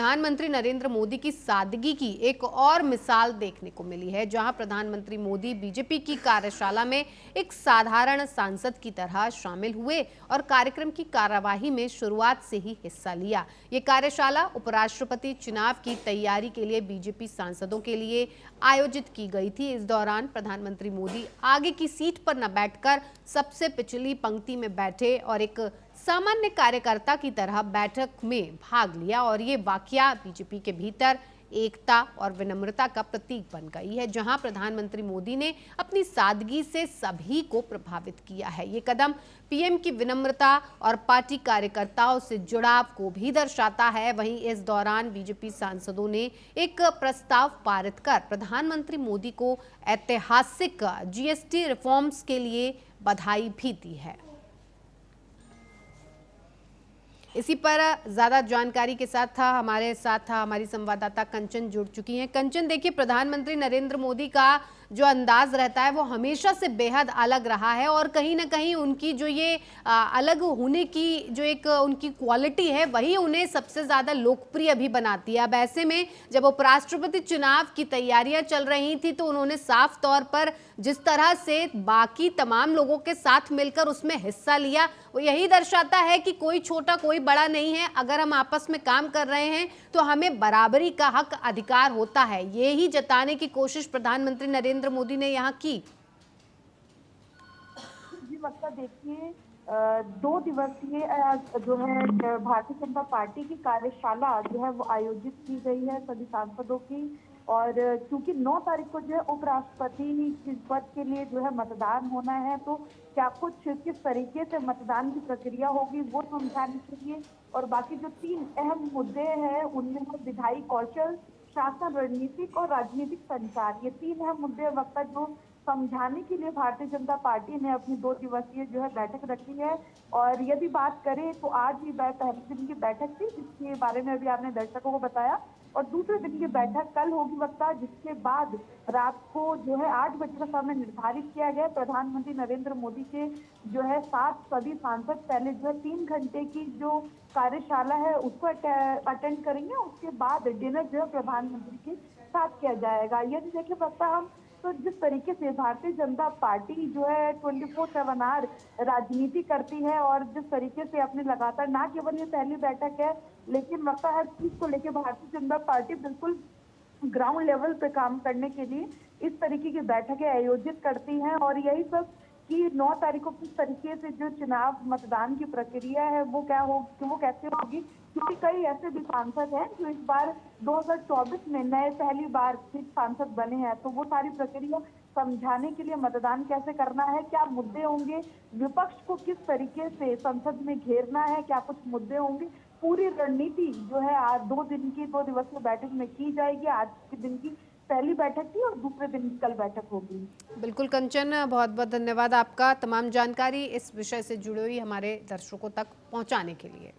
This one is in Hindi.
प्रधानमंत्री नरेंद्र मोदी की सादगी की एक और मिसाल देखने को मिली है, जहां प्रधानमंत्री मोदी बीजेपी की कार्यशाला में एक साधारण सांसद की तरह शामिल हुए और कार्यक्रम की कार्यवाही में शुरुआत से ही हिस्सा लिया। ये कार्यशाला उपराष्ट्रपति चुनाव की तैयारी के लिए बीजेपी सांसदों के लिए आयोजित की गई थी। इस दौरान प्रधानमंत्री मोदी आगे की सीट पर न बैठकर सबसे पिछली पंक्ति में बैठे और एक सामान्य कार्यकर्ता की तरह बैठक में भाग लिया और ये वाकया बीजेपी के भीतर एकता और विनम्रता का प्रतीक बन गई है, जहां प्रधानमंत्री मोदी ने अपनी सादगी से सभी को प्रभावित किया है। ये कदम पीएम की विनम्रता और पार्टी कार्यकर्ताओं से जुड़ाव को भी दर्शाता है। वहीं इस दौरान बीजेपी सांसदों ने एक प्रस्ताव पारित कर प्रधानमंत्री मोदी को ऐतिहासिक जीएसटी रिफॉर्म्स के लिए बधाई भी दी है। इसी पर ज्यादा जानकारी के साथ हमारे साथ हमारी संवाददाता कंचन जुड़ चुकी हैं। कंचन, देखिए, प्रधानमंत्री नरेंद्र मोदी का जो अंदाज रहता है वो हमेशा से बेहद अलग रहा है और कहीं ना कहीं उनकी जो ये अलग होने की जो एक उनकी क्वालिटी है वही उन्हें सबसे ज्यादा लोकप्रिय भी बनाती है। अब ऐसे में जब उपराष्ट्रपति चुनाव की तैयारियां चल रही थी तो उन्होंने साफ तौर पर जिस तरह से बाकी तमाम लोगों के साथ मिलकर उसमें हिस्सा लिया, वो यही दर्शाता है कि कोई छोटा कोई बड़ा नहीं है। अगर हम आपस में काम कर रहे हैं तो हमें बराबरी का हक अधिकार होता है। ये ही जताने की कोशिश प्रधानमंत्री नरेंद्र मोदी ने यहाँ की। जी मतलब देखिए, 2 दिवसीय जो है भारतीय जनता पार्टी की कार्यशाला जो है वो आयोजित की गई है सभी सांसदों की। और क्योंकि 9 तारीख को जो है उपराष्ट्रपति पद के लिए जो है मतदान होना है, तो क्या कुछ किस तरीके से मतदान की प्रक्रिया होगी वो समझाने के लिए और बाकी जो 3 अहम मुद्दे हैं उनमें है विधायी कौशल, शासन रणनीतिक और राजनीतिक संचार। ये 3 अहम मुद्दे वक्त जो समझाने के लिए भारतीय जनता पार्टी ने अपनी 2 दिवसीय जो है बैठक रखी है। और यदि बात करें तो आज ही पहले दिन की बैठक थी जिसके बारे में अभी आपने दर्शकों को बताया, और दूसरे दिन की बैठक कल होगी वक्ता, जिसके बाद रात को जो है 8 बजे का समय निर्धारित किया गया। प्रधानमंत्री नरेंद्र मोदी के जो है 7 सभी सांसद पहले जो है 3 घंटे की जो कार्यशाला है उसको अटेंड करेंगे। उसके बाद डिनर जो है प्रधानमंत्री के साथ किया जाएगा। यदि देखिए वक्ता हम तो जिस तरीके से भारतीय जनता पार्टी जो है 24/7 आवर राजनीति करती है और जिस तरीके से अपने लगातार, ना केवल ये पहली बैठक है लेकिन लगता है हर चीज को लेकर भारतीय जनता पार्टी बिल्कुल ग्राउंड लेवल पे काम करने के लिए इस तरीके की बैठकें आयोजित करती हैं। और यही सब कि 9 तारीख को किस तरीके से जो चुनाव मतदान की प्रक्रिया है वो क्या हो, वो कैसे होगी, क्योंकि कई ऐसे भी सांसद हैं जो इस बार 2024 में नए पहली बार सांसद बने हैं, तो वो सारी प्रक्रिया समझाने के लिए मतदान कैसे करना है, क्या मुद्दे होंगे, विपक्ष को किस तरीके से संसद में घेरना है, क्या कुछ मुद्दे होंगे, पूरी रणनीति जो है आज 2 दिवसीय बैठक में की जाएगी। आज के दिन की पहली बैठक थी और दूसरे दिन कल बैठक होगी। बिल्कुल कंचन, बहुत बहुत धन्यवाद आपका तमाम जानकारी इस विषय से जुड़ी हुई हमारे दर्शकों तक पहुंचाने के लिए।